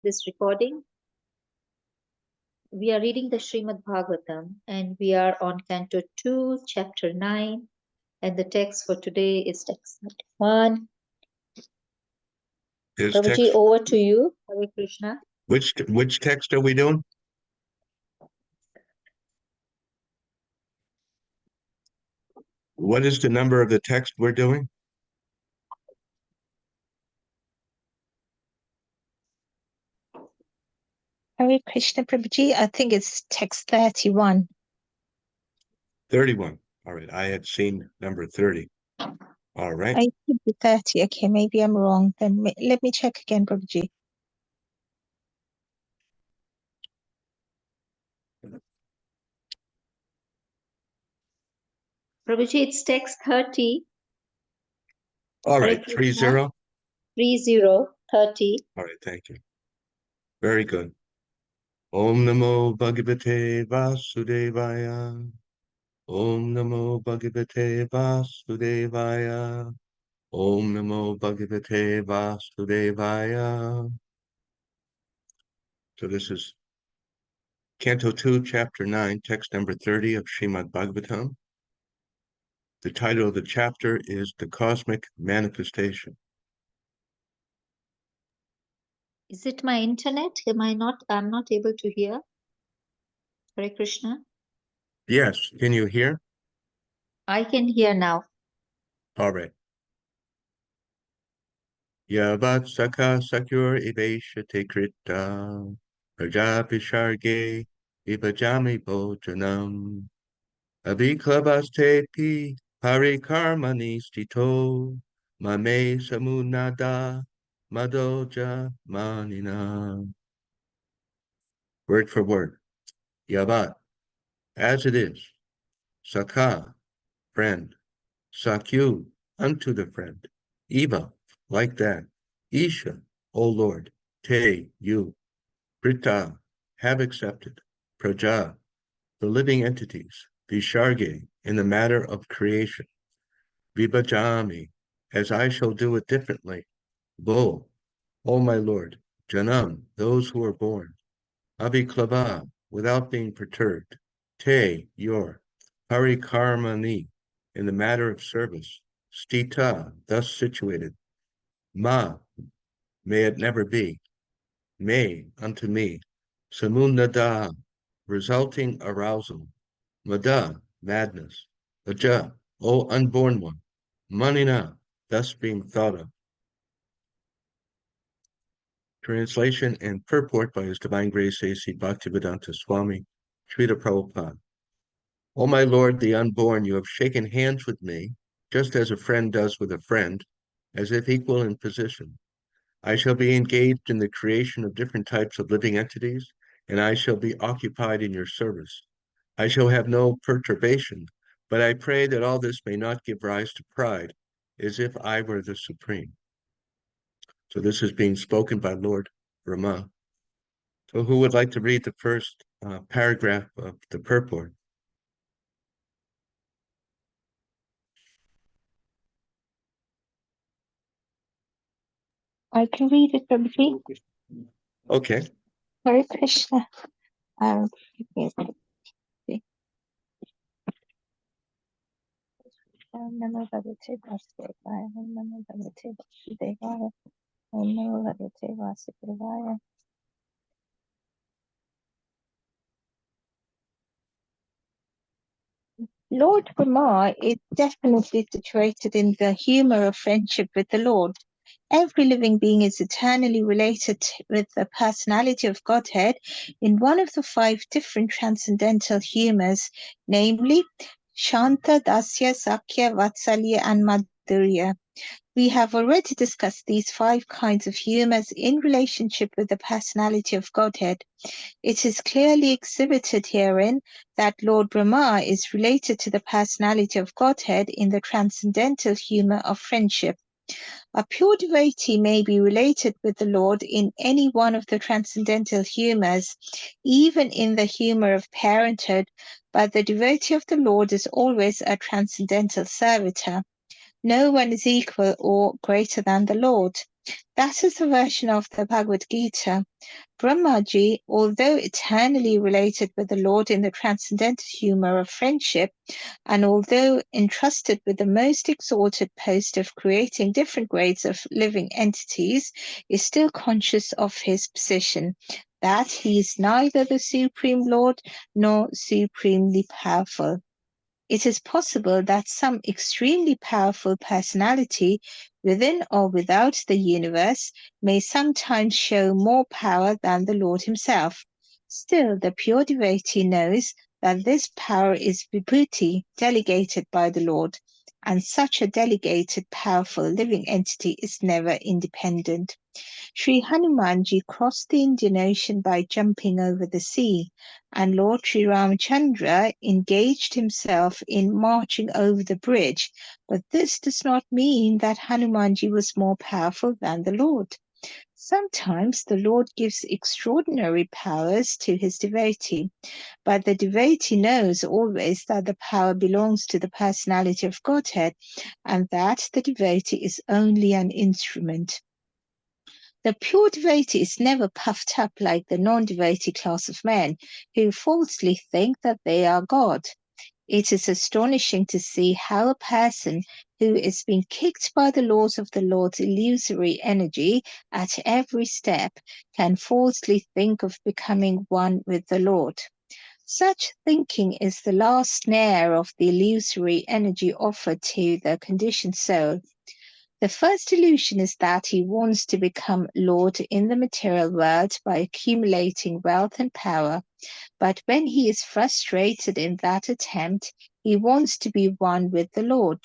this recording. We are reading the Srimad Bhagavatam and we are on Canto 2, Chapter 9, and the text for today is text 1. Prabhuji, over to you. Hare Krishna. Which text are we doing? What is the number of the text we're doing? Hare Krishna, Prabhuji. I think it's text 31. 31. All right. I had seen number 30. All right. I think it's 30. Okay, maybe I'm wrong. Then let me check again, Prabhuji. Prabhuji, it's text 30. All right. 30. 30, 30. All right. Thank you. Very good. Om Namo Bhagavate Vasudevaya. Om Namo Bhagavate Vasudevaya. Om Namo Bhagavate Vasudevaya. So this is Canto 2, Chapter 9, text number 30 of Srimad Bhagavatam. The title of the chapter is The Cosmic Manifestation. Is it my internet? I'm not able to hear. Hare Krishna. Yes, can you hear? I can hear now. All right. Yavat Saka Sakur Iveshate Krita Prajapisharge Vipajami Bhojanam Aviklavaste Pi Parikarmani Stito Mame Samunada Madoja Manina. Word for word. Yavat, as it is. Saka, friend. Sakyu, unto the friend. Eva, like that. Isha, O Lord. Te, you. Prita, have accepted. Praja, the living entities. Visharge, in the matter of creation. Vibhajami, as I shall do it differently. Bo, O my Lord. Janam, those who are born. Aviklava, without being perturbed. Te, your. Parikarmani, in the matter of service. Stita, thus situated. Ma, may it never be. May, unto me. Samunada, resulting arousal. Mada, madness. Aja, O unborn one. Manina, thus being thought of. Translation and purport by His Divine Grace A.C. Bhaktivedanta Swami, Srila Prabhupada. O my Lord, the unborn, you have shaken hands with me, just as a friend does with a friend, as if equal in position. I shall be engaged in the creation of different types of living entities, and I shall be occupied in your service. I shall have no perturbation, but I pray that all this may not give rise to pride, as if I were the supreme. So this is being spoken by Lord Brahma. So who would like to read the first paragraph of the purport? I can read it, Prabhuji. Okay. Hare Krishna. Namo Bhagavate Vasudevaya. Namo Bhagavate Vasudevaya. Namo Bhagavate Vasudevaya. Lord Brahma is definitely situated in the humor of friendship with the Lord. Every living being is eternally related with the personality of Godhead in one of the 5 different transcendental humors, namely Shanta, Dasya, Sakya, Vatsalya, and Madhurya. We have already discussed these 5 kinds of humors in relationship with the personality of Godhead. It is clearly exhibited herein that Lord Brahma is related to the personality of Godhead in the transcendental humor of friendship. A pure devotee may be related with the Lord in any one of the transcendental humors, even in the humor of parenthood, but the devotee of the Lord is always a transcendental servitor. No one is equal or greater than the Lord. That is the version of the Bhagavad Gita. Brahmaji, although eternally related with the Lord in the transcendental humor of friendship, and although entrusted with the most exalted post of creating different grades of living entities, is still conscious of his position, that he is neither the Supreme Lord nor supremely powerful. It is possible that some extremely powerful personality within or without the universe may sometimes show more power than the Lord himself. Still, the pure devotee knows that this power is vibhuti, delegated by the Lord, and such a delegated, powerful living entity is never independent. Sri Hanumanji crossed the Indian Ocean by jumping over the sea, and Lord Sri Ramachandra engaged himself in marching over the bridge. But this does not mean that Hanumanji was more powerful than the Lord. Sometimes the Lord gives extraordinary powers to his devotee, but the devotee knows always that the power belongs to the personality of Godhead and that the devotee is only an instrument. The pure devotee is never puffed up like the non-devotee class of men who falsely think that they are God. It is astonishing to see how a person who is being kicked by the laws of the Lord's illusory energy at every step can falsely think of becoming one with the Lord. Such thinking is the last snare of the illusory energy offered to the conditioned soul. The first illusion is that he wants to become Lord in the material world by accumulating wealth and power, but when he is frustrated in that attempt, he wants to be one with the Lord.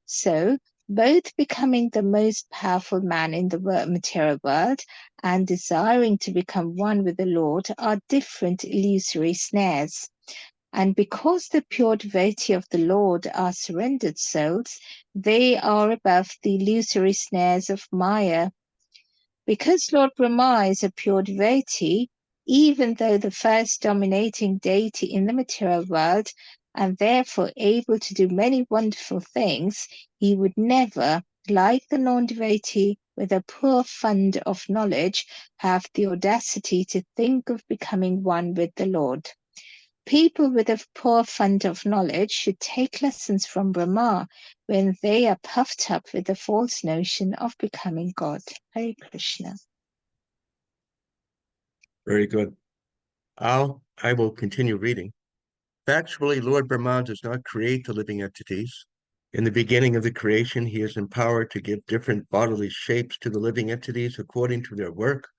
So, both becoming the most powerful man in the material world and desiring to become one with the Lord are different illusory snares. And because the pure devotee of the Lord are surrendered souls, they are above the illusory snares of Maya. Because Lord Brahma is a pure devotee, even though the first dominating deity in the material world, and therefore able to do many wonderful things, he would never, like the non-devotee with a poor fund of knowledge, have the audacity to think of becoming one with the Lord. People with a poor fund of knowledge should take lessons from Brahma when they are puffed up with the false notion of becoming God. Hare Krishna. Very good. I will continue reading. Factually, Lord Brahma does not create the living entities. In the beginning of the creation, he is empowered to give different bodily shapes to the living entities according to their work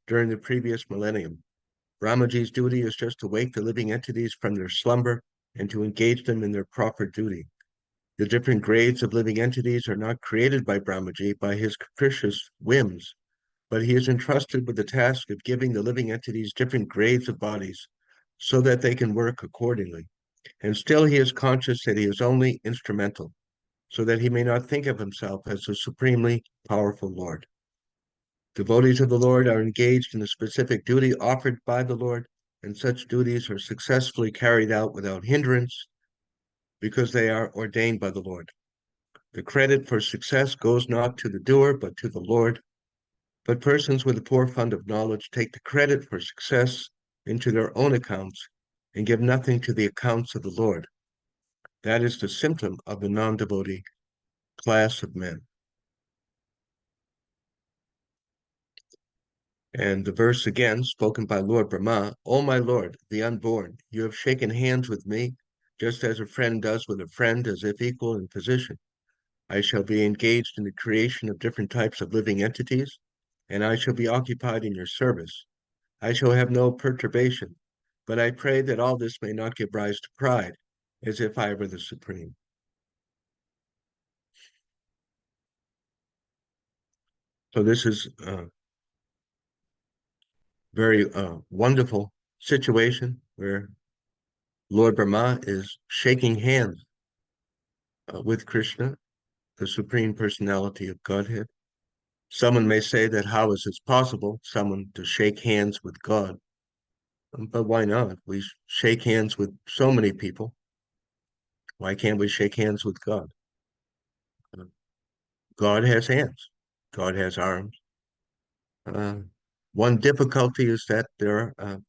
during the previous millennium. Brahmaji's duty is just to wake the living entities from their slumber and to engage them in their proper duty. The different grades of living entities are not created by Brahmaji by his capricious whims, but he is entrusted with the task of giving the living entities different grades of bodies so that they can work accordingly. And still he is conscious that he is only instrumental, so that he may not think of himself as the supremely powerful Lord. Devotees of the Lord are engaged in a specific duty offered by the Lord, and such duties are successfully carried out without hindrance because they are ordained by the Lord. The credit for success goes not to the doer, but to the Lord. But persons with a poor fund of knowledge take the credit for success into their own accounts and give nothing to the accounts of the Lord. That is the symptom of the non-devotee class of men. And the verse again, spoken by Lord Brahma, O my Lord, the unborn, you have shaken hands with me, just as a friend does with a friend, as if equal in position. I shall be engaged in the creation of different types of living entities, and I shall be occupied in your service. I shall have no perturbation, but I pray that all this may not give rise to pride, as if I were the supreme. So this is very wonderful situation where Lord Brahma is shaking hands with Krishna, the Supreme Personality of Godhead. Someone may say that how is this possible, someone to shake hands with God? But why not? We shake hands with so many people. Why can't we shake hands with God? God has hands. God has arms. One difficulty is that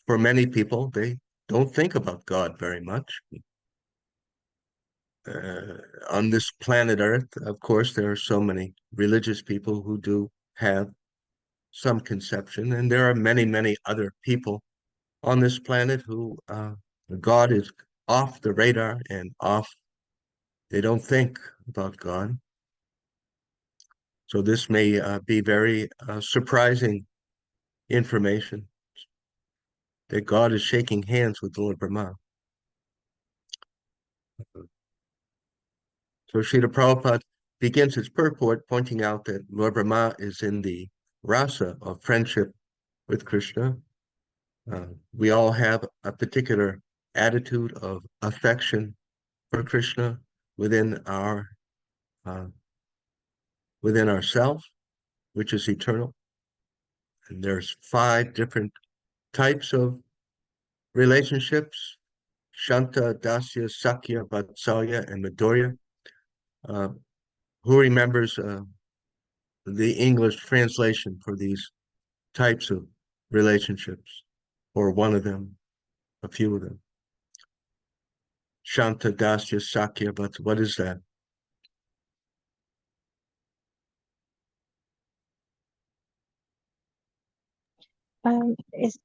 for many people, they don't think about God very much. On this planet Earth, of course, there are so many religious people who do have some conception, and there are many, many other people on this planet who God is off the radar and off. They don't think about God. So this may be very surprising information that God is shaking hands with Lord Brahma. So Srila Prabhupada begins his purport pointing out that Lord Brahma is in the rasa of friendship with Krishna. We all have a particular attitude of affection for Krishna within our uh, within ourselves, which is eternal. And there's 5 different types of relationships: Shanta, Dasya, Sakya, Vatsalya, and Madhurya. Uh, who remembers the English translation for these types of relationships, or one of them, a few of them? Shanta, Dasya, Sakya, but what is that? Is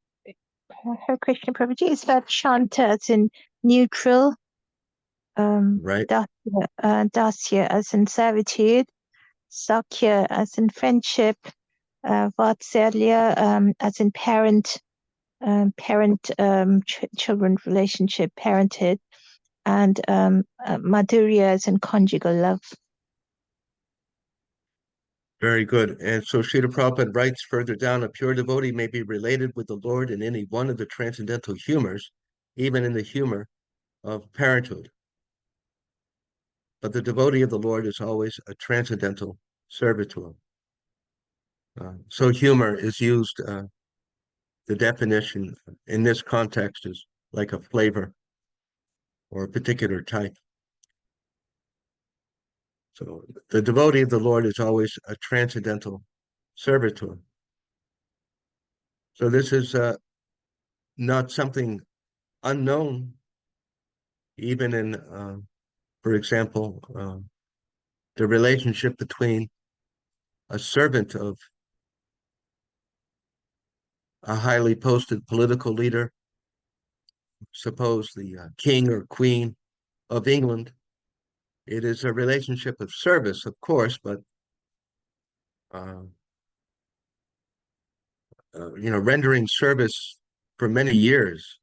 her Krishna Prabhuji is that Shanta as in neutral, Right? Dasya as in servitude, Sakya as in friendship, Vatsalya as in children relationship, parented, and Madhurya as in conjugal love. Very good. And so Srila Prabhupada writes further down, a pure devotee may be related with the Lord in any one of the transcendental humors, even in the humor of parenthood. But the devotee of the Lord is always a transcendental servitor. So humor is used, the definition in this context is like a flavor or a particular type. So the devotee of the Lord is always a transcendental servitor. So this is not something unknown, even in, for example, the relationship between a servant of a highly posted political leader, suppose the king or queen of England. It is a relationship of service, of course, but uh, rendering service for many years,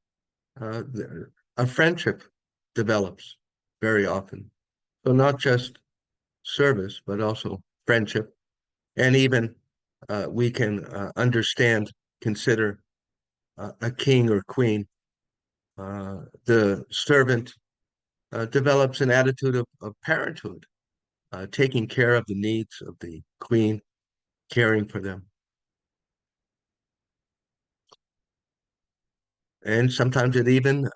a friendship develops very often. So not just service, but also friendship, and even we can consider a king or queen. The servant develops an attitude of parenthood, taking care of the needs of the queen, caring for them. And sometimes it even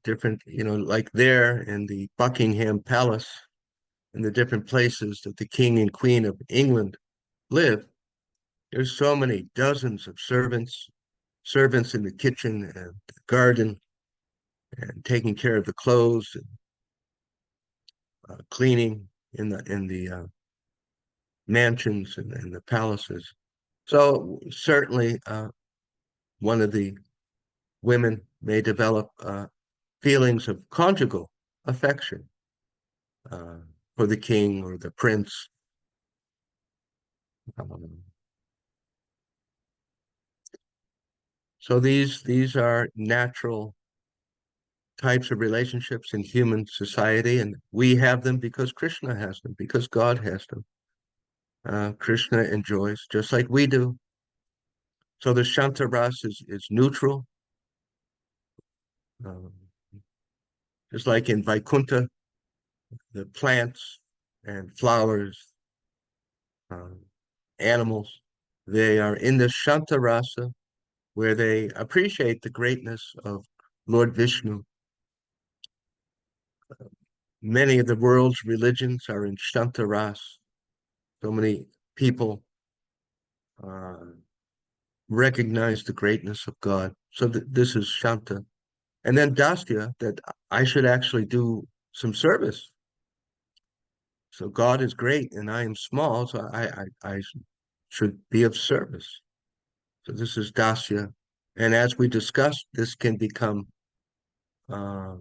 different, like there in the Buckingham Palace, in the different places that the King and Queen of England live, there's so many dozens of servants in the kitchen and the garden, and taking care of the clothes and cleaning in the mansions and the palaces. So certainly, one of the women may develop feelings of conjugal affection uh, for the king or the prince. Um, so these are natural types of relationships in human society, and we have them because Krishna has them, because God has them. Krishna enjoys just like we do. So the Shanta Ras is neutral, um, just like in Vaikuntha, the plants and flowers, um, animals, they are in the Shanta Rasa where they appreciate the greatness of Lord Vishnu. Many of the world's religions are in Shanta Ras. So many people uh, recognize the greatness of God. So this is Shanta. And then Dasya, that I should actually do some service. So God is great and I am small, so I should be of service. So this is Dasya. And as we discussed, this can become uh,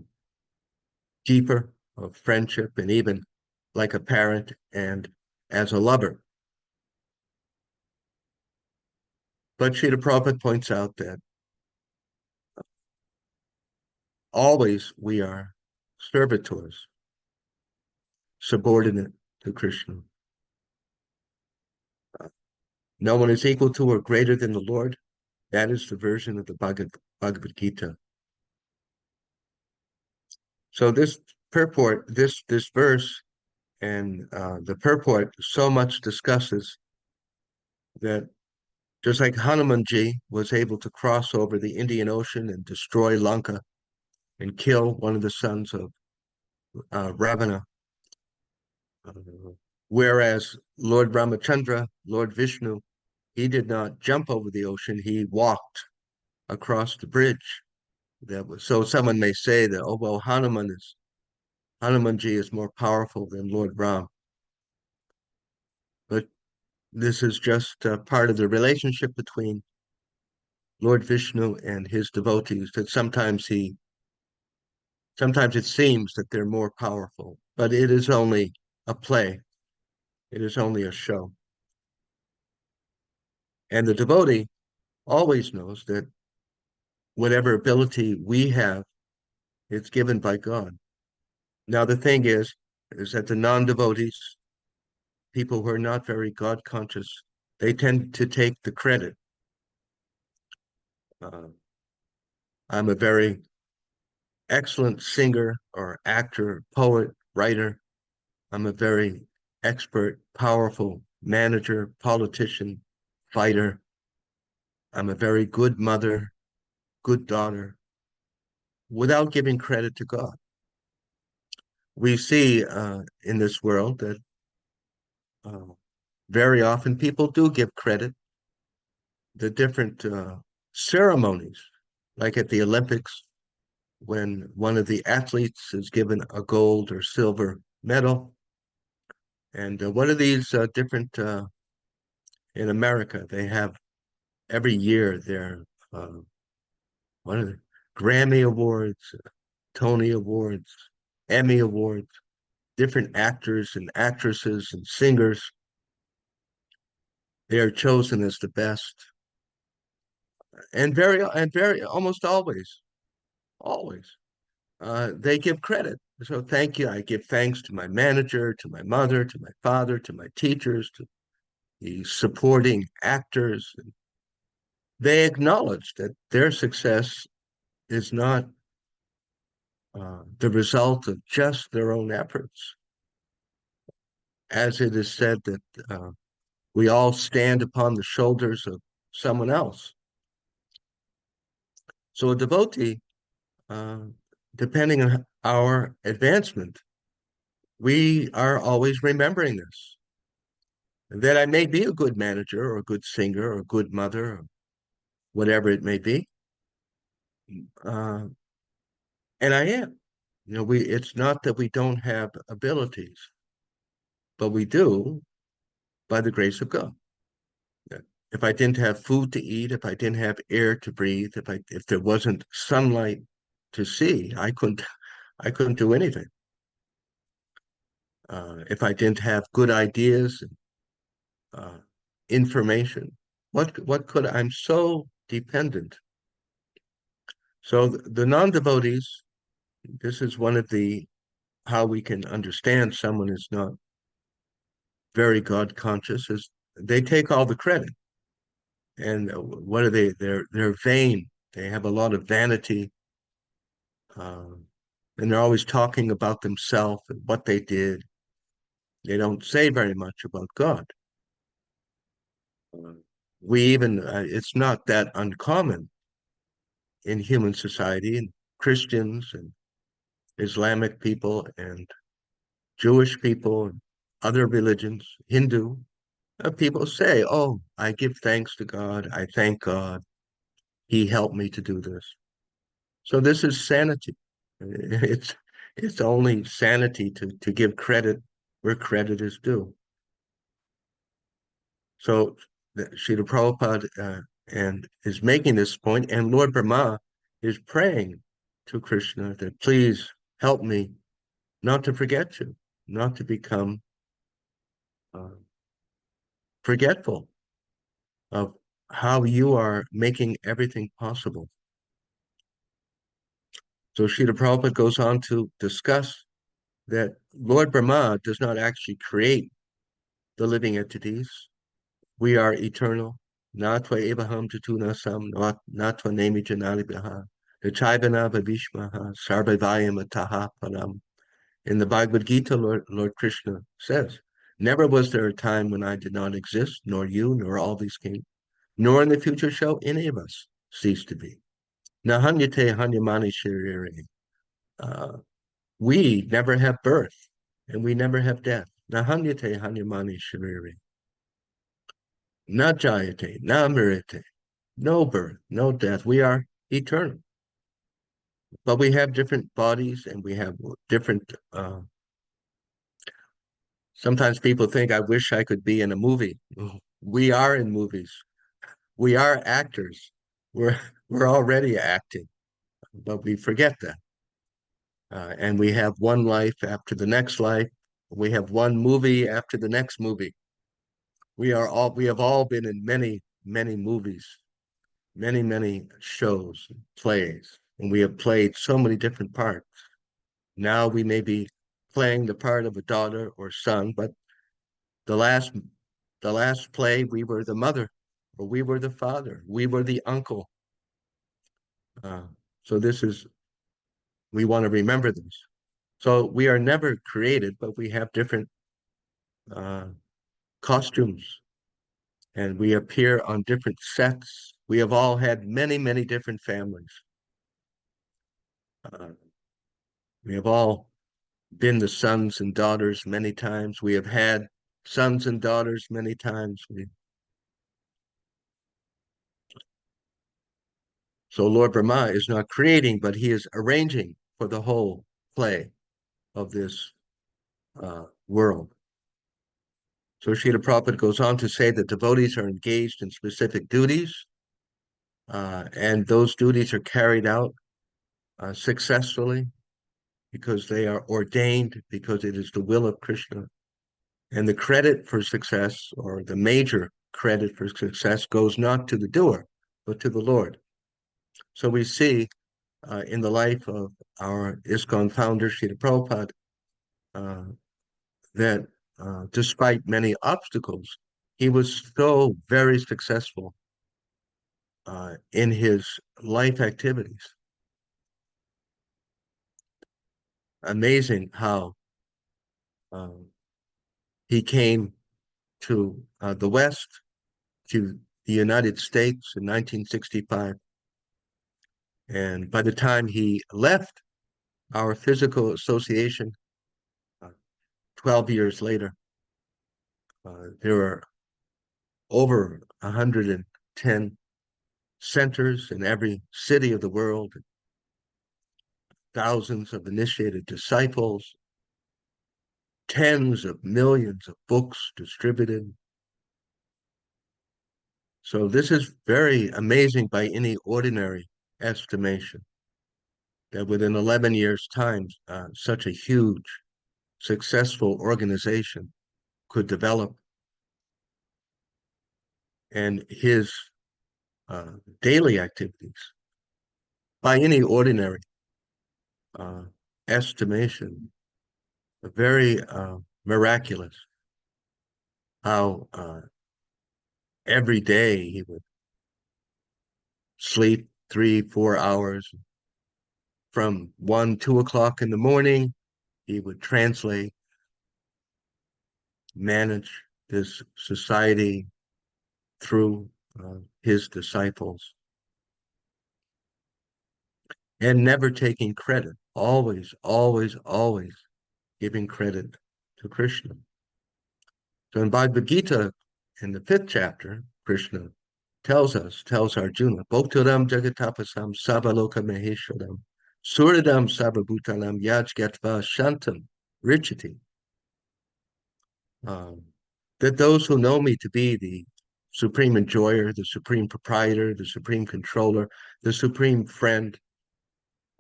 deeper of friendship and even like a parent and as a lover. But Srila Prabhupada points out that always we are servitors, subordinate to Krishna. No one is equal to or greater than the Lord. That is the version of the Bhagavad Gita. So this purport, this verse and the purport so much discusses that just like Hanumanji was able to cross over the Indian Ocean and destroy Lanka and kill one of the sons of Ravana, uh, whereas Lord Ramachandra, Lord Vishnu, he did not jump over the ocean, he walked across the bridge. So someone may say that, oh well, Hanumanji is more powerful than Lord Ram, but this is just part of the relationship between Lord Vishnu and his devotees. That sometimes it seems that they're more powerful, but it is only a play. It is only a show. And the devotee always knows that whatever ability we have, it's given by God. Now the thing is that the non-devotees, people who are not very God conscious, they tend to take the credit. Uh, I'm a very excellent singer or actor, poet, writer. I'm a very expert, powerful manager, politician, fighter. I'm a very good mother, good daughter, without giving credit to God. We see in this world that uh, very often people do give credit. The different ceremonies, like at the Olympics, when one of the athletes is given a gold or silver medal. And one of these different in America, they have every year their one of the Grammy Awards, Tony Awards, Emmy Awards, different actors and actresses and singers. They are chosen as the best, and very almost always they give credit. So thank you. I give thanks to my manager, to my mother, to my father, to my teachers, to the supporting actors. They acknowledge that their success is not the result of just their own efforts. As it is said that we all stand upon the shoulders of someone else. So a devotee, uh, depending on our advancement, we are always remembering this. That I may be a good manager or a good singer or a good mother or whatever it may be. Uh, and I am. It's not that we don't have abilities, but we do by the grace of God. If I didn't have food to eat, if I didn't have air to breathe, if there wasn't sunlight to see, I couldn't do anything. If I didn't have good ideas and information, what could I'm so dependent. So the non-devotees, this is one of the how we can understand someone is not very God conscious is they take all the credit. And what are they? They're vain. They have a lot of vanity, um, and they're always talking about themselves and what they did. They don't say very much about God. Uh, it's not that uncommon in human society, and Christians and Islamic people and Jewish people and other religions, Hindu. People say, "Oh, I give thanks to God. I thank God. He helped me to do this." So this is sanity. It's it's only sanity to give credit where credit is due. So Srila Prabhupada and is making this point, and Lord Brahma is praying to Krishna that please help me not to forget you, not to become uh, forgetful of how you are making everything possible. So Srila Prabhupada goes on to discuss that Lord Brahma does not actually create the living entities. We are eternal. Natva evaham tatunasam, natva nemi janalibiha, nichaibana bhavishmaha, sarvavayam ataha param. In the Bhagavad Gita, Lord Krishna says, never was there a time when I did not exist, nor you, nor all these kings, nor in the future shall any of us cease to be. Nahanyate hanyamani shirire. We never have birth, and we never have death. Nahanyate hanyamani shirire. Na jayate, na mirite. No birth, no death. We are eternal. But we have different bodies and we have different. Sometimes people think, I wish I could be in a movie. We are in movies. We are actors. We're, we're already acting, but we forget that. And we have one life after the next life. We have one movie after the next movie. We have all been in many, many movies, many, many shows, plays, and we have played so many different parts. Now we may be playing the part of a daughter or son, but the last the last play we were the mother, or we were the father, we were the uncle. Uh, so this is we want to remember this. So we are never created, but we have different uh, costumes, and we appear on different sets. We have all had many, many different families. Uh, we have all been the sons and daughters many times. We have had sons and daughters many times. So Lord Brahma is not creating, but he is arranging for the whole play of this world. So Srila Prabhupada goes on to say that devotees are engaged in specific duties, and those duties are carried out successfully because they are ordained, because it is the will of Krishna. And the credit for success, or the major credit for success, goes not to the doer, but to the Lord. So we see in the life of our ISKCON founder, Srila Prabhupada, uh, that despite many obstacles, he was so very successful in his life activities. Amazing how um, he came to the West, to the United States in 1965. And by the time he left our physical association, uh, 12 years later, there were over 110 centers in every city of the world, thousands of initiated disciples, tens of millions of books distributed. So this is very amazing by any ordinary estimation, that within 11 years' time, such a huge, successful organization could develop. And his daily activities, by any ordinary uh, estimation, very miraculous. How every day he would sleep 3, 4 hours. From 1, 2 o'clock in the morning, he would translate, manage this society through his disciples, and never taking credit, always, always, always giving credit to Krishna. So in Bhagavad Gita, In the 5th chapter, Krishna tells Arjuna, Bhoktaram jagatapasam sabaloka mahesharam, suradam sababhutalam yajgatva shantam richati. That those who know me to be the supreme enjoyer, the supreme proprietor, the supreme controller, the supreme friend,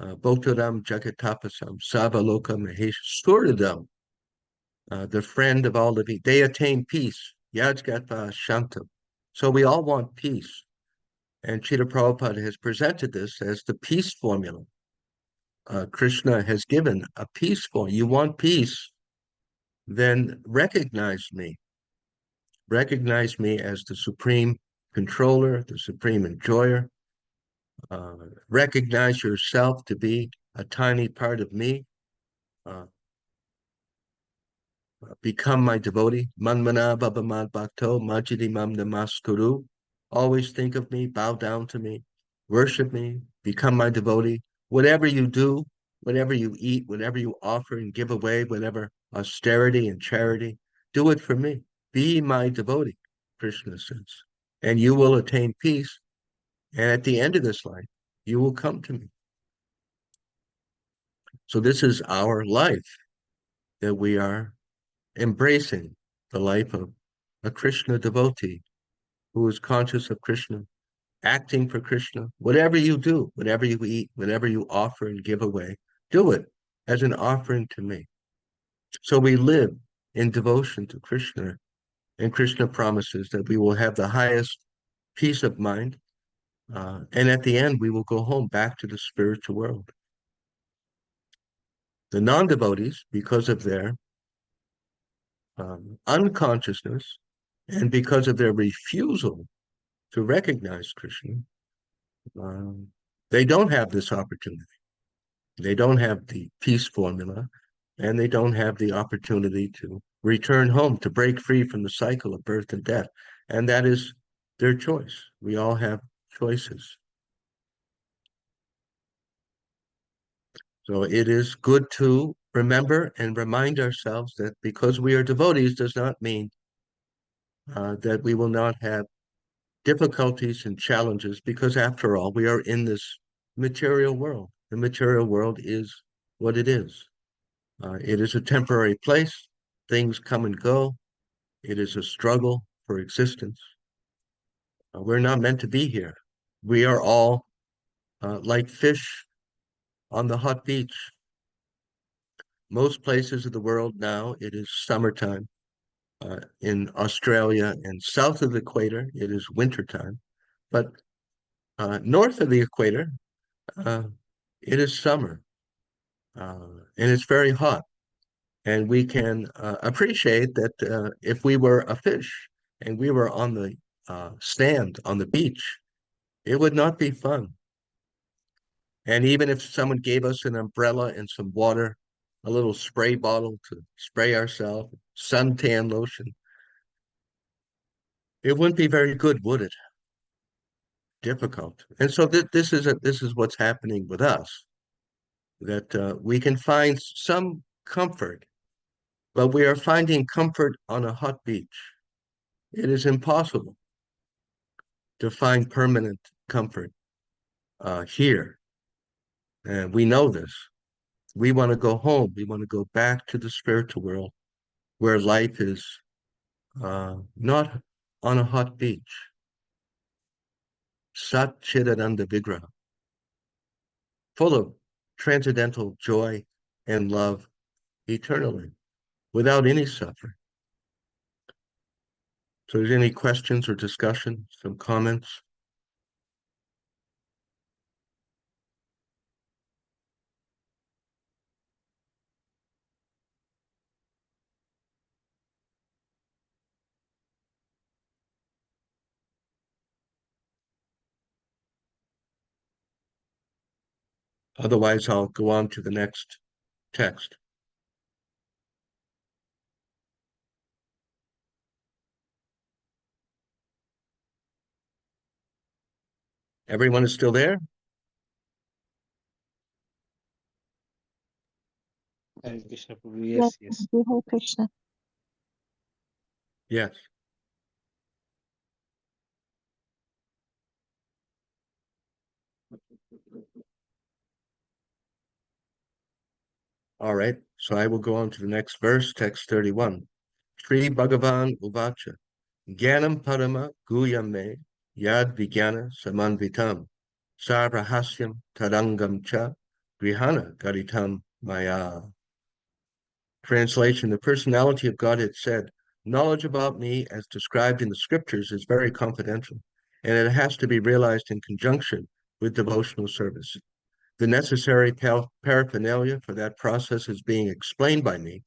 Bhoktaram jagatapasam sabaloka mahesharam, the friend of all living, they attain peace. Yajgatva shantam. So we all want peace. And Srila Prabhupada has presented this as the peace formula. Krishna has given a peace formula. You want peace, then recognize me. Recognize me as the supreme controller, the supreme enjoyer. Recognize yourself to be a tiny part of me. Become my devotee. Manmana babamad bhakto majidi mam namaskuru. Always think of me, bow down to me, worship me, become my devotee. Whatever you do, whatever you eat, whatever you offer and give away, whatever austerity and charity, do it for me. Be my devotee, Krishna says. And you will attain peace. And at the end of this life, you will come to me. So this is our life that we are embracing, the life of a Krishna devotee who is conscious of Krishna, acting for Krishna. Whatever you do, whatever you eat, whatever you offer and give away, do it as an offering to me. So we live in devotion to Krishna, and Krishna promises that we will have the highest peace of mind, and at the end, we will go home back to the spiritual world. The non-devotees, because of their unconsciousness and because of their refusal to recognize Krishna, they don't have this opportunity. They don't have the peace formula, and they don't have the opportunity to return home, to break free from the cycle of birth and death. And that is their choice. We all have choices. So it is good to remember and remind ourselves that because we are devotees does not mean that we will not have difficulties and challenges, because after all, we are in this material world. The material world is what it is. It is a temporary place. Things come and go. It is a struggle for existence. We're not meant to be here. We are all like fish on the hot beach. Most places of the world now, it is summertime. In Australia and south of the equator, it is wintertime. But north of the equator, uh, it is summer. And it's very hot. And we can appreciate that if we were a fish and we were on the stand on the beach, it would not be fun. And even if someone gave us an umbrella and some water, a little spray bottle to spray ourselves, suntan lotion, it wouldn't be very good, would it? Difficult. And so this is what's happening with us, that we can find some comfort, but we are finding comfort on a hot beach. It is impossible to find permanent comfort here. And we know this. We want to go home. We want to go back to the spiritual world where life is not on a hot beach. Sat Chidananda Vigraha, full of transcendental joy and love eternally, without any suffering. So, is there any questions or discussion, some comments? Otherwise, I'll go on to the next text. Everyone is still there? Hare Krishna Prabhu. Yes, Yes, yes. Hare Krishna. Yes. All right, so I will go on to the next verse, text 31. Sri Bhagavan Uvacha, Jnanam Parama Guyame Yad Vijnana Samanvitam Sarvahasyam Tadangam Cha Grihana Garitam Maya. Translation: The personality of Godhead said, knowledge about me as described in the scriptures is very confidential, and it has to be realized in conjunction with devotional service. The necessary paraphernalia for that process is being explained by me.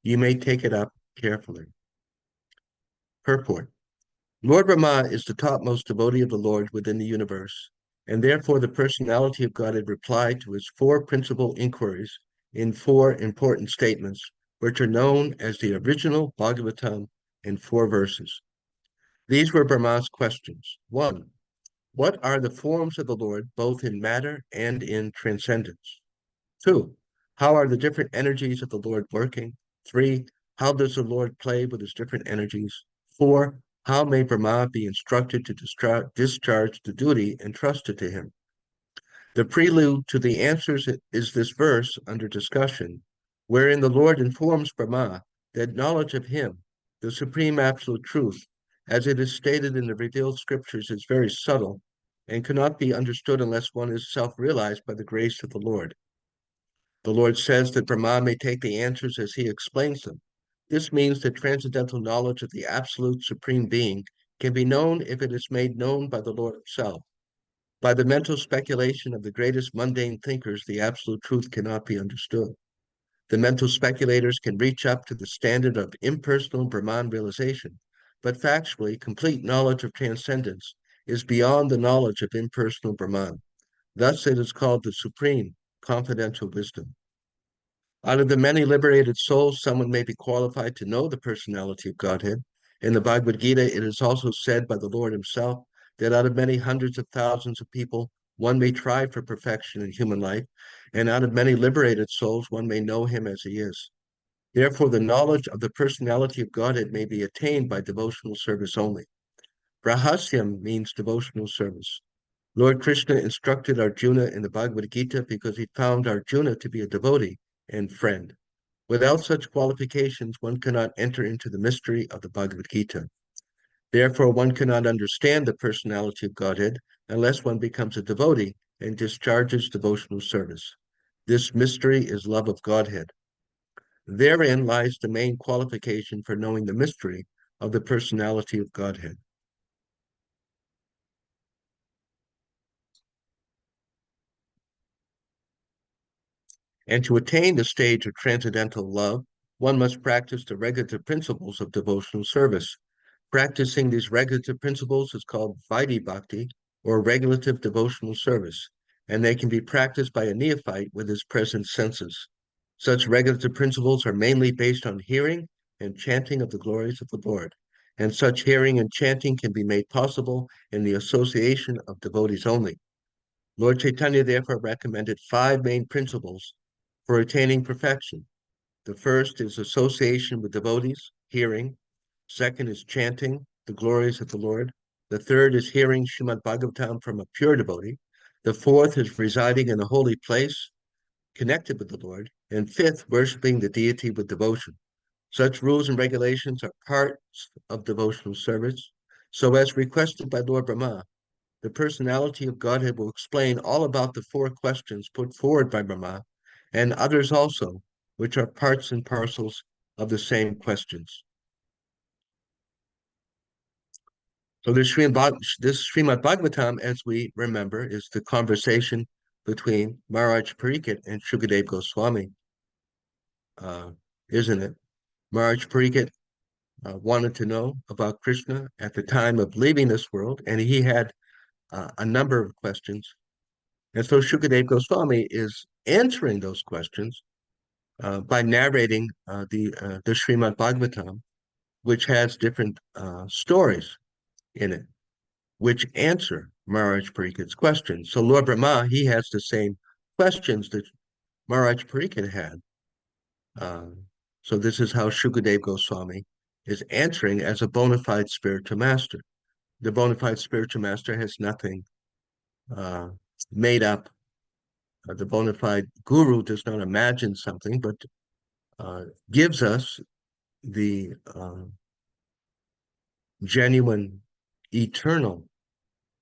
You may take it up carefully. Purport: Lord Brahma is the topmost devotee of the Lord within the universe, and therefore the personality of God had replied to his four principal inquiries in four important statements, which are known as the original Bhagavatam in four verses. These were Brahma's questions. 1. What are the forms of the Lord, both in matter and in transcendence? 2. How are the different energies of the Lord working? 3. How does the Lord play with his different energies? 4. How may Brahma be instructed to discharge the duty entrusted to him? The prelude to the answers is this verse under discussion, wherein the Lord informs Brahma that knowledge of him, the supreme absolute truth, as it is stated in the revealed scriptures, is very subtle and cannot be understood unless one is self-realized by the grace of the Lord. The Lord says that Brahma may take the answers as he explains them. This means that transcendental knowledge of the absolute supreme being can be known if it is made known by the Lord himself. By the mental speculation of the greatest mundane thinkers, the absolute truth cannot be understood. The mental speculators can reach up to the standard of impersonal Brahman realization, but factually, complete knowledge of transcendence is beyond the knowledge of impersonal Brahman. Thus, it is called the supreme confidential wisdom. Out of the many liberated souls, someone may be qualified to know the personality of Godhead. In the Bhagavad Gita, it is also said by the Lord himself that out of many hundreds of thousands of people, one may try for perfection in human life, and out of many liberated souls, one may know him as he is. Therefore, the knowledge of the personality of Godhead may be attained by devotional service only. Rahasyam means devotional service. Lord Krishna instructed Arjuna in the Bhagavad Gita because he found Arjuna to be a devotee and friend. Without such qualifications, one cannot enter into the mystery of the Bhagavad Gita. Therefore, one cannot understand the personality of Godhead unless one becomes a devotee and discharges devotional service. This mystery is love of Godhead. Therein lies the main qualification for knowing the mystery of the personality of Godhead. And to attain the stage of transcendental love, one must practice the regulative principles of devotional service. Practicing these regulative principles is called Vaidhi Bhakti, or regulative devotional service, and they can be practiced by a neophyte with his present senses. Such regulative principles are mainly based on hearing and chanting of the glories of the Lord, and such hearing and chanting can be made possible in the association of devotees only. Lord Chaitanya therefore recommended five main principles for attaining perfection. The first is association with devotees, hearing. Second is chanting the glories of the Lord. The third is hearing Srimad Bhagavatam from a pure devotee. The fourth is residing in a holy place connected with the Lord. And fifth, worshiping the deity with devotion. Such rules and regulations are parts of devotional service. So as requested by Lord Brahma, the personality of Godhead will explain all about the four questions put forward by Brahma and others also, which are parts and parcels of the same questions. So this Srimad Bhagavatam, as we remember, is the conversation between Maharaj Pariksit and Shukadev Goswami, uh, isn't it? Maharaj Pariksit wanted to know about Krishna at the time of leaving this world, and he had a number of questions. And so Shukadev Goswami is answering those questions by narrating the Srimad Bhagavatam, which has different stories in it, which answer Maharaj Parikit's questions. So Lord Brahma, he has the same questions that Maharaj Parikit had. So this is how Shukadev Goswami is answering as a bona fide spiritual master. The bona fide spiritual master has nothing made up The bona fide guru does not imagine something, but gives us the genuine, eternal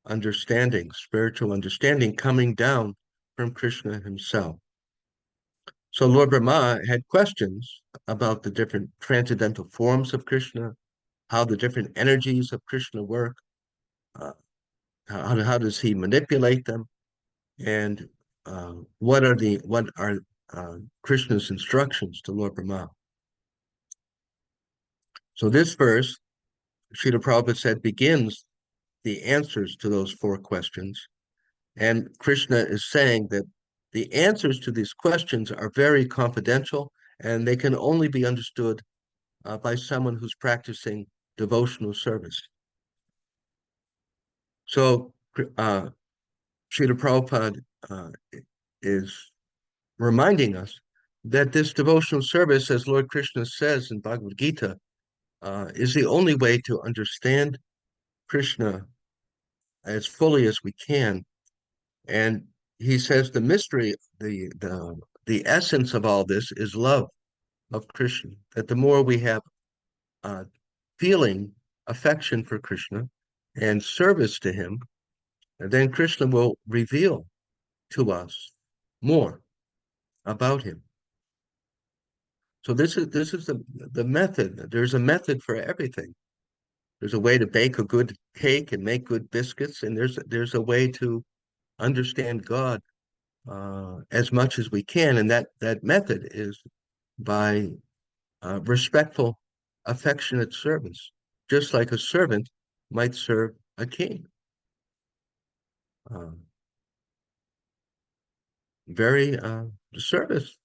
understanding, spiritual understanding coming down from Krishna himself. So Lord Brahma had questions about the different transcendental forms of Krishna, how the different energies of Krishna work, uh, how does he manipulate them, and what are Krishna's instructions to Lord Brahma. So this verse, Srila Prabhupada said, begins the answers to those four questions. And Krishna is saying that the answers to these questions are very confidential and they can only be understood by someone who's practicing devotional service. So Srila Prabhupada is reminding us that this devotional service, as Lord Krishna says in Bhagavad Gita, is the only way to understand Krishna as fully as we can. And he says the mystery, the essence of all this is love of Krishna. That the more we have feeling, affection for Krishna, and service to him, then Krishna will reveal to us more about him. So this is the method. There's a method for everything. There's a way to bake a good cake and make good biscuits, and there's a way to understand God as much as we can, and that method is by respectful, affectionate service, just like a servant might serve a king. Uh, very service,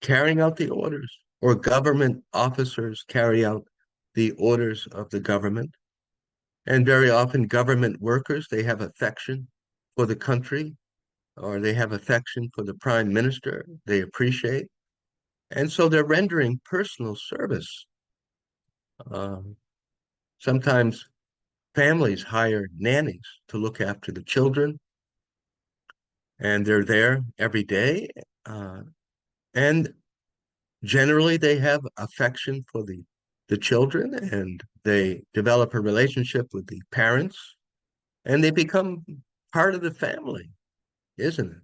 carrying out the orders, or government officers carry out the orders of the government. And very often government workers, they have affection for the country, or they have affection for the prime minister, they appreciate. And so they're rendering personal service. Um, Sometimes families hire nannies to look after the children, and they're there every day. And generally, they have affection for the children, and they develop a relationship with the parents, and they become part of the family, isn't it?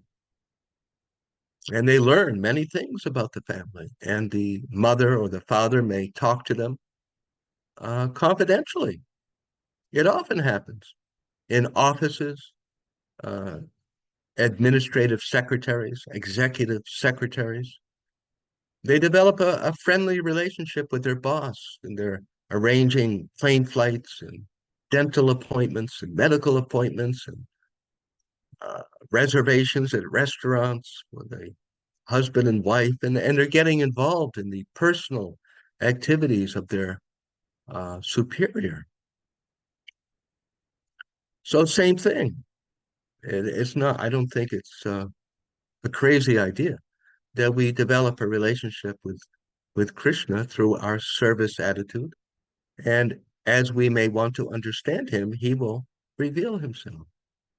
And they learn many things about the family, and the mother or the father may talk to them confidentially. It often happens in offices, uh, administrative secretaries, executive secretaries. They develop a friendly relationship with their boss, and they're arranging plane flights and dental appointments and medical appointments and uh, reservations at restaurants for the husband and wife, and they're getting involved in the personal activities of their superior. So same thing. It's not, I don't think it's a crazy idea that we develop a relationship with Krishna through our service attitude. And as we may want to understand him, he will reveal himself.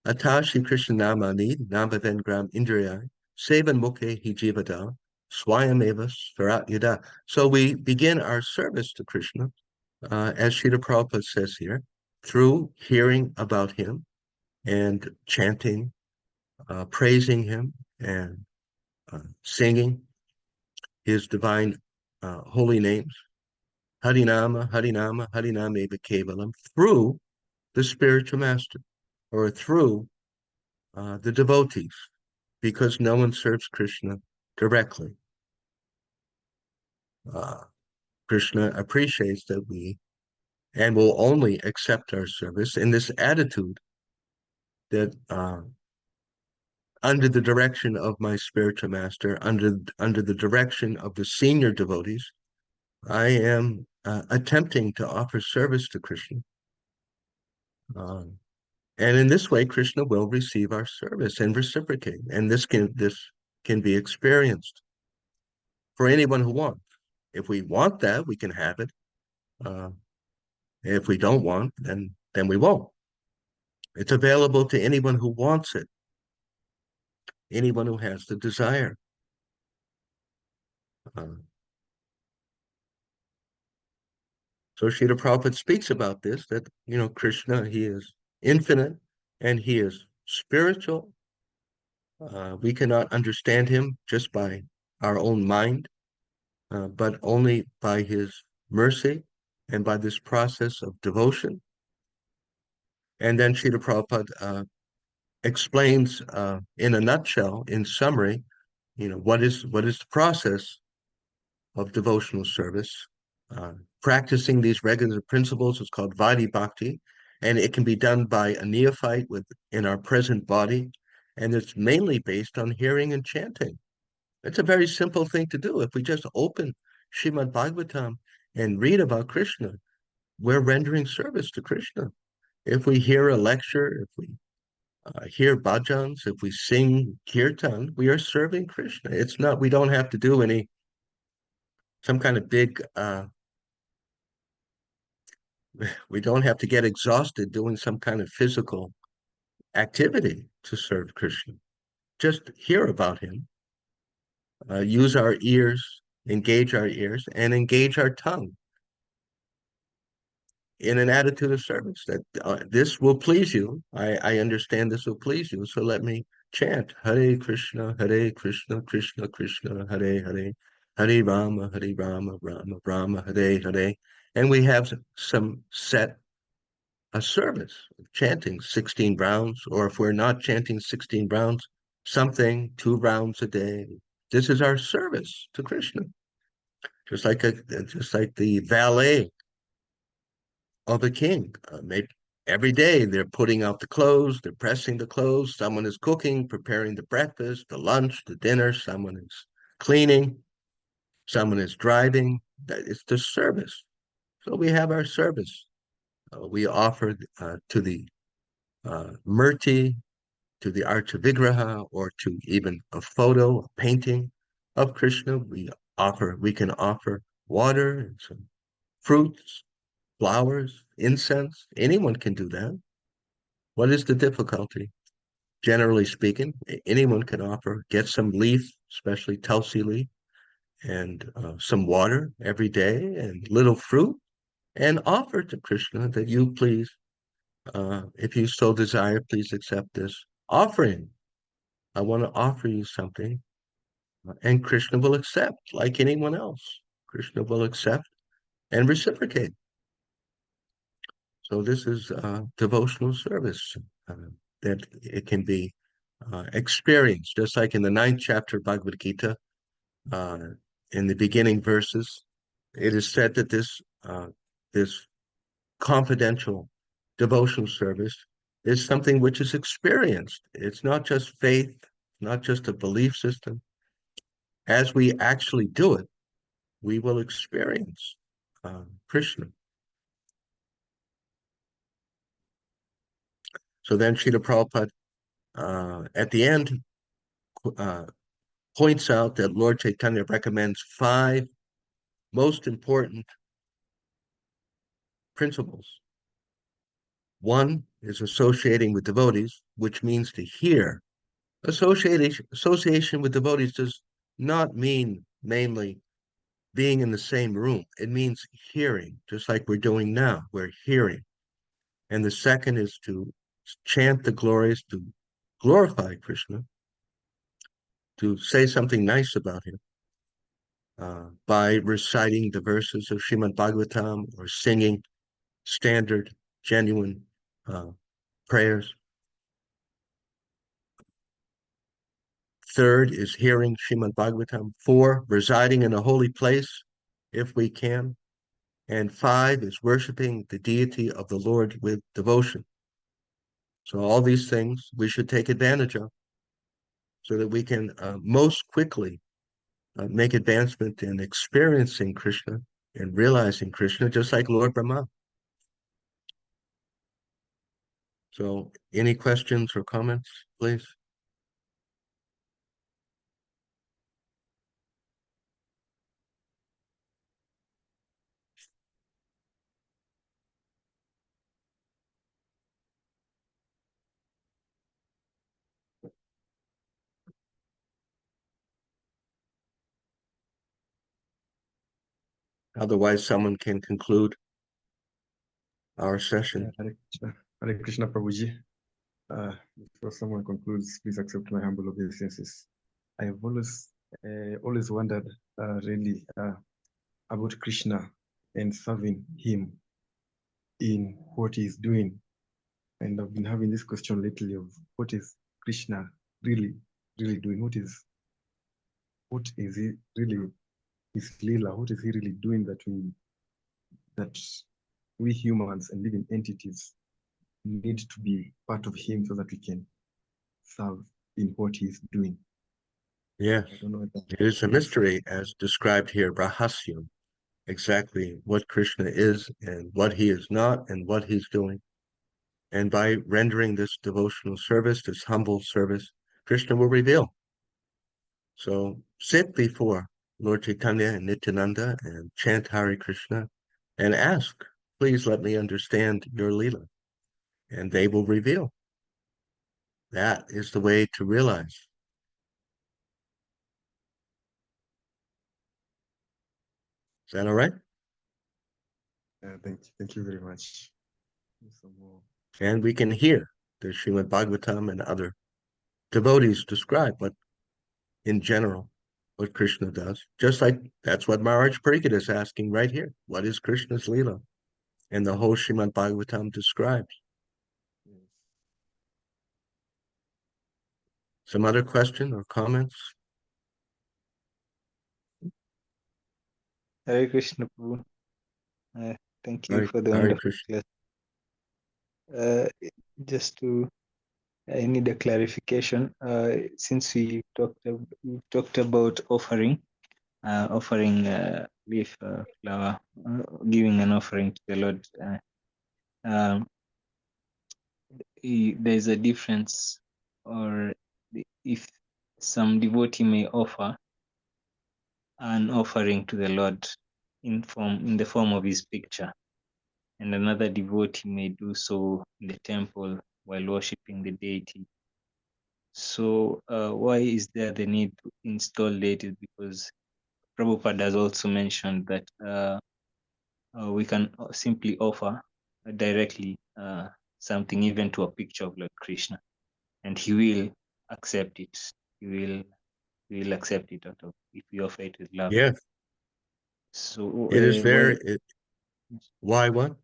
Atashi Krishna namani namavengram indriya sevan mukhe hijivada swayameva svarat yada. So we begin our service to Krishna, as Srila Prabhupada says here, through hearing about him and chanting, praising him, and singing his divine holy names, Harinama, Harinama, Harinama Eva Kevalam, through the spiritual master or through the devotees, because no one serves Krishna directly. Uh, Krishna appreciates that we and will only accept our service in this attitude that under the direction of my spiritual master, under the direction of the senior devotees, I am attempting to offer service to Krishna. And in this way, Krishna will receive our service and reciprocate. And this can be experienced for anyone who wants. If we want that, we can have it. Uh, if we don't want, then we won't. It's available to anyone who wants it. anyone who has the desire. Uh, so Srila Prabhupada speaks about this, that, Krishna, he is infinite and he is spiritual. We cannot understand him just by our own mind, but only by his mercy and by this process of devotion. And then Srila Prabhupada explains in a nutshell, in summary, what is the process of devotional service. Uh, Practicing these regular principles is called Vaidhi Bhakti, and it can be done by a neophyte in our present body, and it's mainly based on hearing and chanting. It's a very simple thing to do. If we just open Srimad Bhagavatam and read about Krishna, we're rendering service to Krishna. If we hear a lecture, if we hear bhajans, if we sing kirtan, we are serving Krishna. It's not, we don't have to do some kind of big, we don't have to get exhausted doing some kind of physical activity to serve Krishna. Just hear about him, use our ears, and engage our tongue in an attitude of service that this will please you. I understand this will please you. So let me chant Hare Krishna, Krishna Krishna, Hare Hare, Hare Rama, Rama Rama, Hare Hare. And we have some set a service, chanting 16 rounds, or if we're not chanting 16 rounds, something, 2 rounds a day. This is our service to Krishna. Just like the valet of a king. Maybe every day they're putting out the clothes, they're pressing the clothes, someone is cooking, preparing the breakfast, the lunch, the dinner, someone is cleaning, someone is driving. It's the service. So we have our service. We offer to the Murti, to the Archa Vigraha, or to even a photo, a painting of Krishna. We can offer water and some fruits, flowers, incense. Anyone can do that. What is the difficulty? Generally speaking, anyone can offer, get some leaf, especially Tulsi leaf, and some water every day and little fruit, and offer to Krishna that you please, if you so desire, please accept this offering. I want to offer you something, and Krishna will accept like anyone else. Krishna will accept and reciprocate. So this is devotional service that it can be experienced, just like in the 9th chapter of Bhagavad Gita, uh, in the beginning verses, it is said that this confidential devotional service is something which is experienced. It's not just faith, not just a belief system. As we actually do it, we will experience Krishna. So then Srila Prabhupada, at the end, uh, points out that Lord Chaitanya recommends 5 most important principles. One is associating with devotees, which means to hear. Association with devotees does not mean mainly being in the same room. It means hearing, just like we're doing now. We're hearing. And the second is to chant the glories, to glorify Krishna, to say something nice about him by reciting the verses of Srimad Bhagavatam or singing standard, genuine prayers. Third is hearing Srimad Bhagavatam. 4, residing in a holy place, if we can. And 5 is worshiping the deity of the Lord with devotion. So all these things we should take advantage of so that we can most quickly make advancement in experiencing Krishna and realizing Krishna, just like Lord Brahma. So any questions or comments, please? Otherwise, someone can conclude our session. Hare Krishna Prabhuji. Before someone concludes, please accept my humble obeisances. I have always wondered really about Krishna and serving him in what he's doing. And I've been having this question lately of what is Krishna really doing? What is he really, his Leela? What is he really doing that we humans and living entities need to be part of him so that we can serve in what he's doing? Yes, I don't know it is a mystery as described here, Rahasyam, exactly what Krishna is and what he is not and what he's doing. And by rendering this devotional service, this humble service, Krishna will reveal. So sit before Lord Chaitanya and Nityananda and chant Hare Krishna and ask, please let me understand your Leela. And they will reveal. That is the way to realize. Is that all right? Thank you very much. And we can hear the Srimad Bhagavatam and other devotees describe what, in general, what Krishna does. Just like that's what Maharaj Pariksit is asking right here. What is Krishna's Leela? And the whole Srimad Bhagavatam describes. Some other question or comments? Hare Krishna Prabhu. Thank you for the Hare wonderful Krishna. class. Just to, I need a clarification. Since we talked about offering leaf flower, giving an offering to the Lord. Um, there's a difference, or if some devotee may offer an offering to the Lord in the form of his picture, and another devotee may do so in the temple while worshipping the deity. So why is there the need to install deities? Because Prabhupada has also mentioned that we can simply offer directly something even to a picture of Lord Krishna, and he will accept it. He will accept it out of, if we offer it with love. Yes. So It is why what?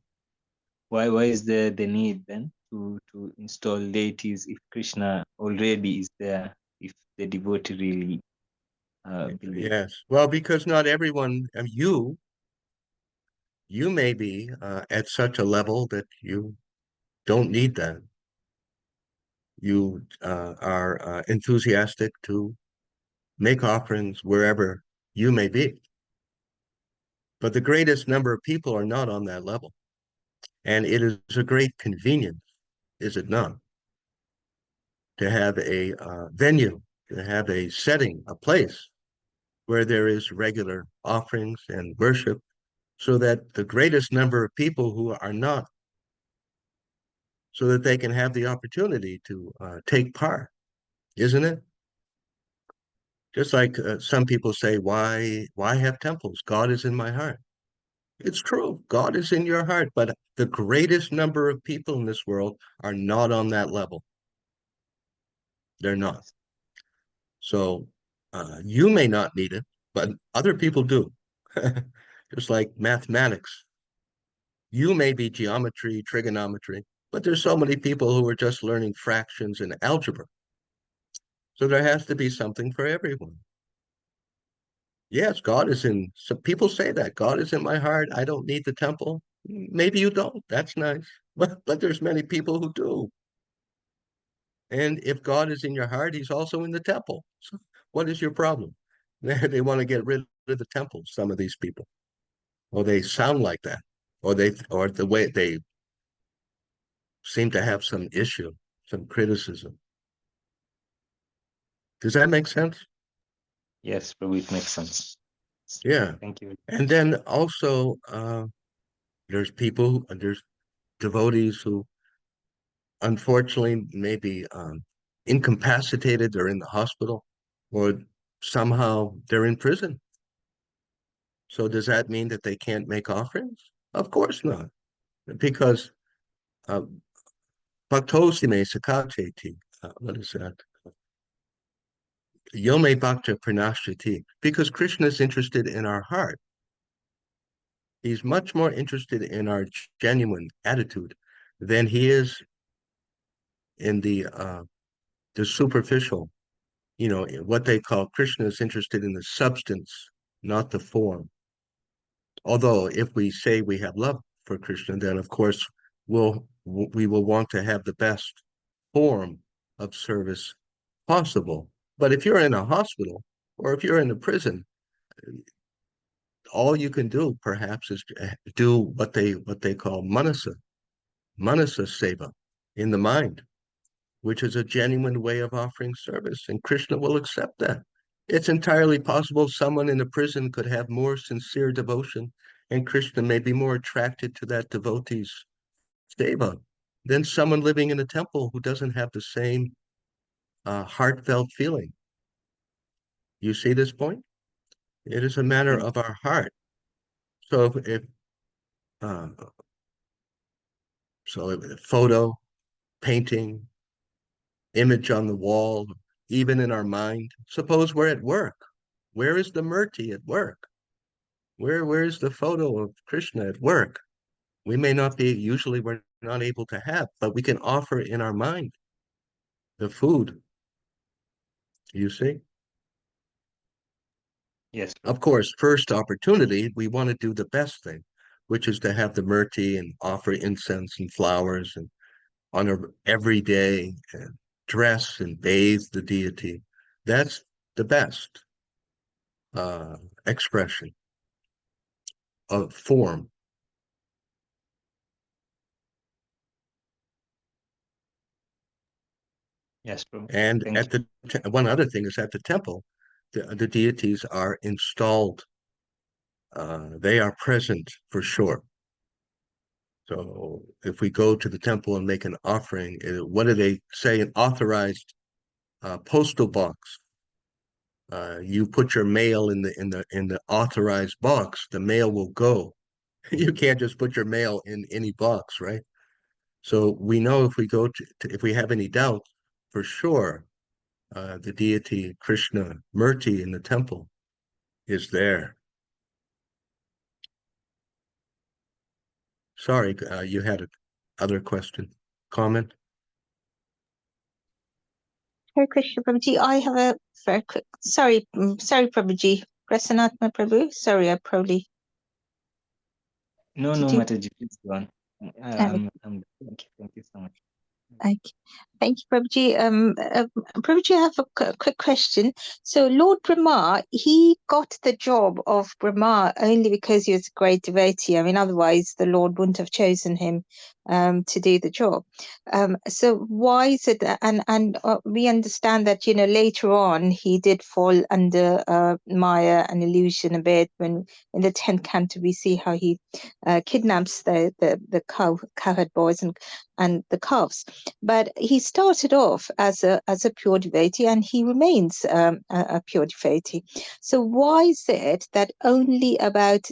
Why is there the need then to install deities if Krishna already is there, if the devotee really believes? Yes. Well, because not everyone, you may be at such a level that you don't need that. You are enthusiastic to make offerings wherever you may be. But the greatest number of people are not on that level. And it is a great convenience, is it not, to have a venue, to have a setting, a place where there is regular offerings and worship, so that the greatest number of people who are not, so that they can have the opportunity to take part, isn't it? Just like some people say, why have temples? God is in my heart. It's true. God is in your heart, but the greatest number of people in this world are not on that level. They're not. So you may not need it, but other people do. Just like mathematics. You may be geometry, trigonometry, but there's so many people who are just learning fractions and algebra. So there has to be something for everyone. Yes, God is in, some people say that God is in my heart. I don't need the temple. Maybe you don't. That's nice. But there's many people who do. And if God is in your heart, he's also in the temple. So what is your problem? They want to get rid of the temple, some of these people. Or they sound like that. Or the way they seem to have some issue, some criticism. Does that make sense? Yes, Prabhu, it makes sense. Yeah. Thank you. And then also there's devotees who unfortunately may be incapacitated, they're in the hospital, or somehow they're in prison. So does that mean that they can't make offerings? Of course not, because uh, bhaktosime sakacheti, what is that? Yome bhakta pranashriti, because Krishna is interested in our heart. He's much more interested in our genuine attitude than he is in the superficial, what they call Krishna is interested in the substance, not the form. Although if we say we have love for Krishna, then of course we will want to have the best form of service possible. But if you're in a hospital or if you're in a prison, all you can do perhaps is do what they call manasa seva in the mind, which is a genuine way of offering service, and Krishna will accept that. It's entirely possible someone in a prison could have more sincere devotion, and Krishna may be more attracted to that devotee's seva than someone living in a temple who doesn't have the same heartfelt feeling. You see this point? It is a matter Yes. of our heart. So if uh, photo, painting, image on the wall, even in our mind. Suppose we're at work. Where is the murti at work? Where's the photo of Krishna at work? We may not be, usually we're not able to have, but we can offer in our mind the food, you see? Yes, Of Prabhu. course, first opportunity, we want to do the best thing, which is to have the murti and offer incense and flowers and on every day and dress and bathe the deity. That's the best expression of form. Yes, Prabhu. And Thank at you. the one other thing is at the temple, the deities are installed. They are present for sure. So if we go to the temple and make an offering, what do they say? An authorized postal box. You put your mail in the authorized box. The mail will go. You can't just put your mail in any box, right? So we know if we go if we have any doubt, for sure, the deity Krishna Murti in the temple is there. Sorry, you had a other question, comment? Hare Krishna Prabhuji, I have a very quick, sorry Prabhuji, Prasanatma Prabhu, sorry, I probably, No, did no, you? Mataji, please go on. Thank you so much. Okay. Thank you, Prabhuji. Prabhuji, I have a quick question. So Lord Brahma, he got the job of Brahma only because he was a great devotee. I mean, otherwise the Lord wouldn't have chosen him to do the job. So why is it that, and we understand that, later on he did fall under Maya and illusion a bit when in the 10th canto we see how he kidnaps the cowherd boys and the calves. But he started off as a pure devotee, and he remains a pure devotee. So why is it that only about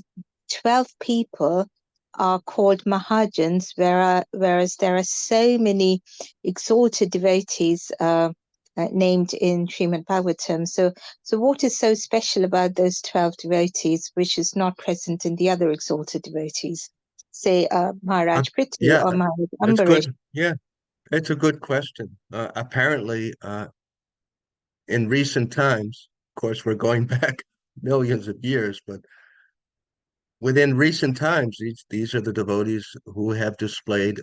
12 people are called Mahajans, whereas there are so many exalted devotees named in Srimad Bhagavatam? So what is so special about those 12 devotees, which is not present in the other exalted devotees? Say Uh, Maharaj Prithvi yeah, or Maharaj that's Ambarish. good. Yeah, it's a good question. Apparently, in recent times, of course, we're going back millions of years, but within recent times, these are the devotees who have displayed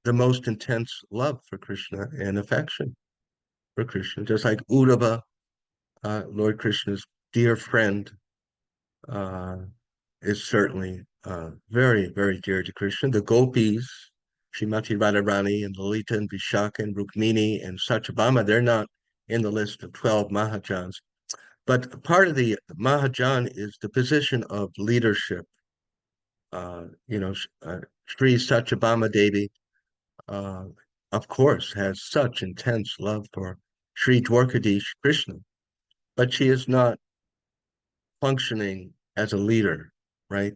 the most intense love for Krishna and affection for Krishna, just like Uddhava, Lord Krishna's dear friend, uh, is certainly very, very dear to Krishna. The gopis, Srimati Radharani and Lalita and Vishaka and Rukmini and Satyabhama, they're not in the list of 12 Mahajans. But part of the Mahajan is the position of leadership. Sri Satyabhama Devi, uh, of course, has such intense love for Sri Dwarkadish Krishna, but she is not functioning as a leader, right?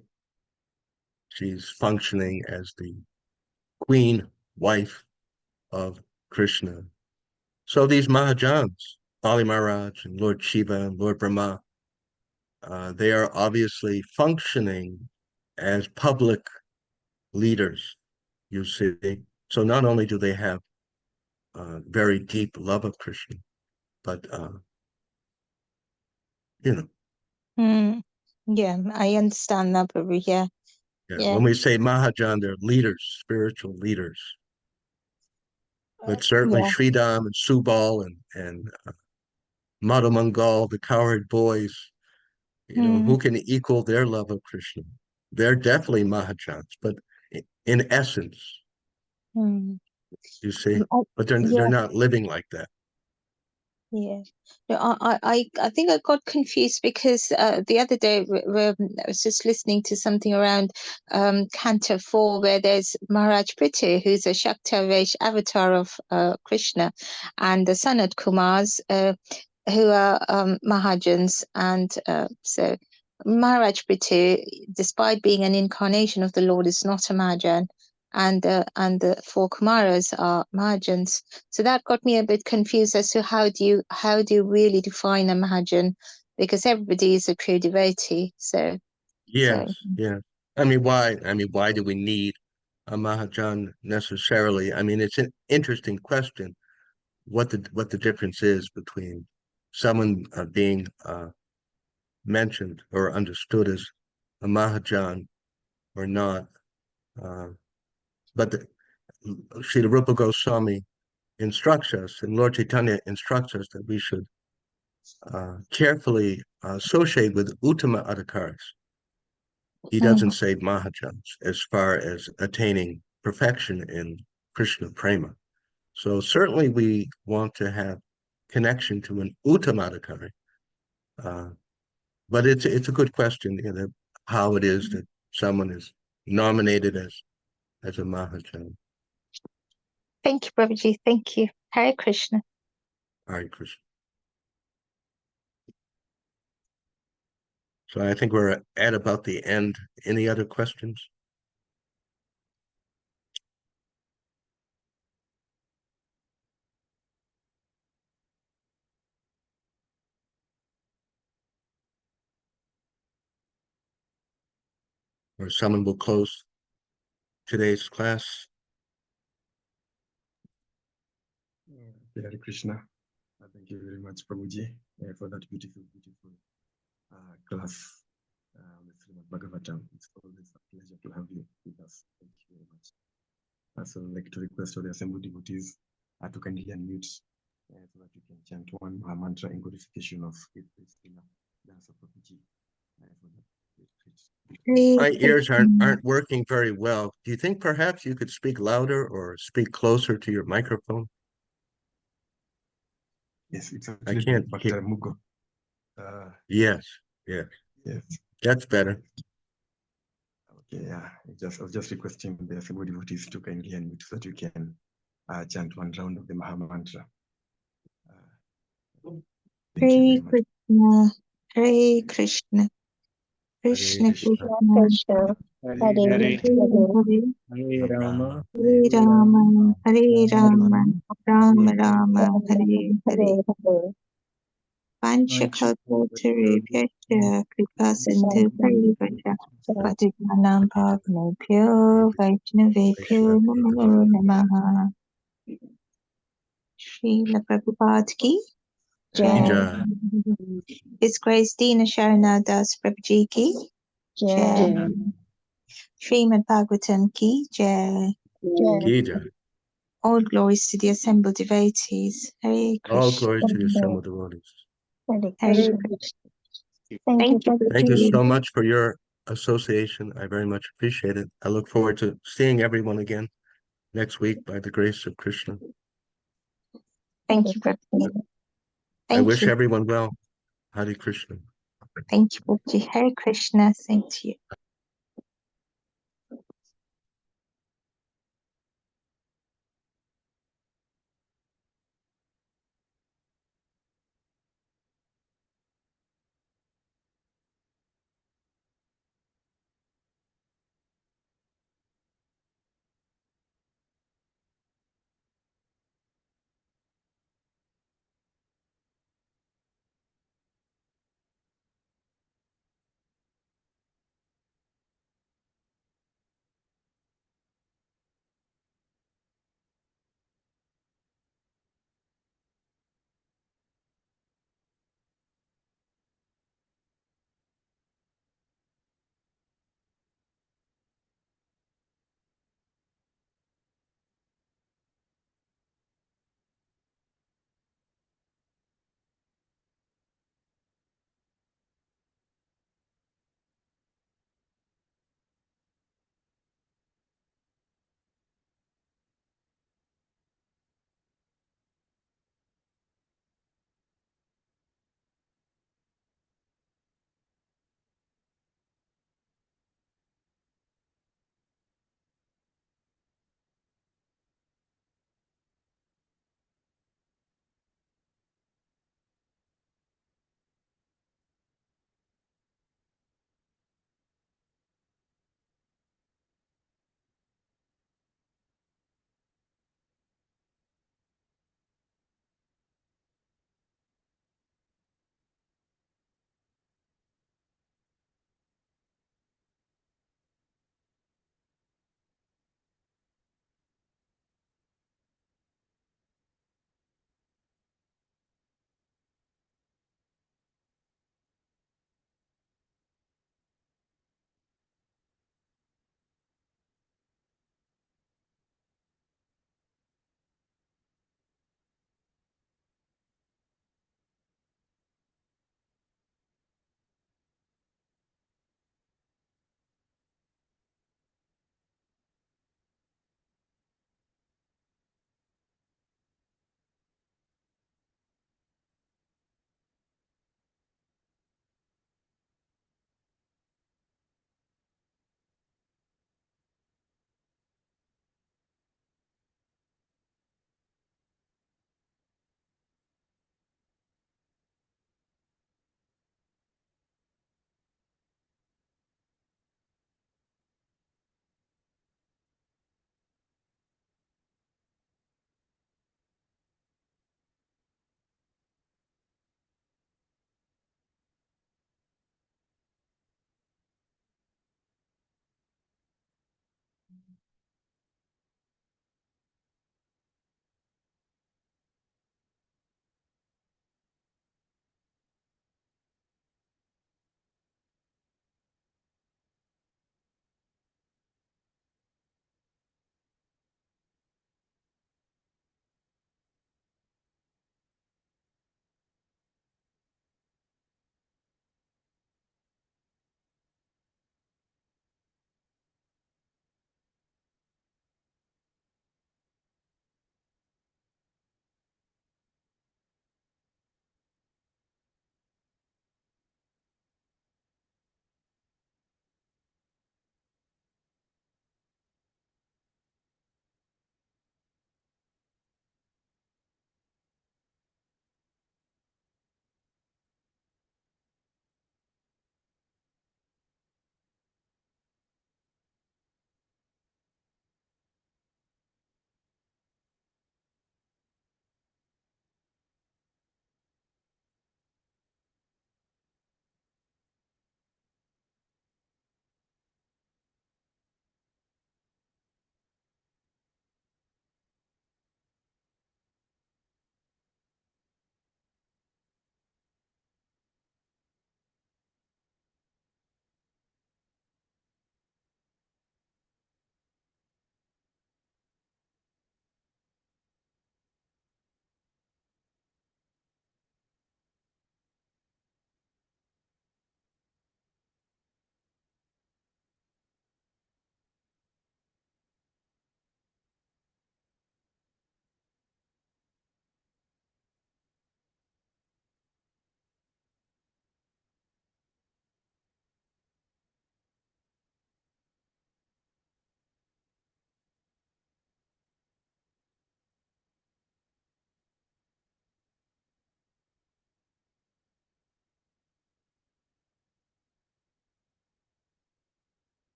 She's functioning as the queen wife of Krishna. So these Mahajans, Bali Maharaj and Lord Shiva and Lord Brahma, they are obviously functioning as public leaders, you see. So not only do they have very deep love of Krishna, but you know, Yeah, I understand that, Prabhu. Yeah. Yeah. when we say Mahajan, they're leaders, spiritual leaders. But certainly Yeah. Sridham and Subal and Madhu Mangal, the cowherd boys, who can equal their love of Krishna? They're definitely Mahajans, but in essence, you see, but they're Yeah. not living like that. Yeah, no, I think I got confused because the other day I was just listening to something around Canto 4 where there's Maharaj Prithu, who's a Shaktavesh avatar of Krishna, and the Sanat Kumars, who are Mahajans, and so Maharaj Prithu, despite being an incarnation of the Lord, is not a Mahajan, and the four Kumaras are Mahajans. So that got me a bit confused as to how do you really define a Mahajan, because everybody is a true devotee. So Yes, yeah. I mean, why? I mean, why do we need a Mahajan necessarily? I mean, it's an interesting question. What the difference is between someone being mentioned or understood as a Mahajan or not. But Srila Rupa Goswami instructs us, and Lord Chaitanya instructs us that we should carefully associate with Uttama Adhikaris. He doesn't say Mahajans as far as attaining perfection in Krishna Prema. So certainly we want to have connection to an Uttama Adhikari. But it's a good question, how it is that someone is nominated as a Mahajan. thank you, Prabhuji. Thank you. Hare Krishna. Hare Krishna. So I think we're at about the end. Any other questions? Or someone will close today's class. Hare Krishna. Thank you very much, Prabhuji, for that beautiful class on the Srimad Bhagavatam. It's always a pleasure to have you with us. Thank you very much. So I'd like to request all the assembled devotees to kindly unmute so that you can chant one mantra in glorification of Dina. That's a Prabhuji. My ears aren't working very well. Do you think perhaps you could speak louder or speak closer to your microphone? Yes, it's I can't hear. Mugo. Yes. Yes. That's better. Okay, yeah. I was just requesting the assembled devotees to kindly unmute so that you can chant one round of the Maha Mantra. Thank you very much. Hare Krishna. Krishna Krishna. Krishna. Hare Hare, Hare Hare Rama, Hare Rama, Hare Rama, Rama Rama, Hare Hare. Panchakalpotarubhyascha kripasindhu parivata patitanam pavanebhyo vaishnavebhyo namo namaha. Srila Prabhupada ki Jai. His Grace Dina Sharana Das Prabhuji ki Jai. Srimad Bhagavatam ki Jai. Ki Jai. All glories to the assembled devotees. Hare All Krishna. glories to the assembled devotees. Hare Krishna. Thank you, Thank you Prabhuji. so much for your association. I very much appreciate it. I look forward to seeing everyone again next week by the grace of Krishna. Thank you, Prabhuji. I wish you. everyone well. Hare Krishna. Thank you, Prabhuji. Hare Krishna. Same to you.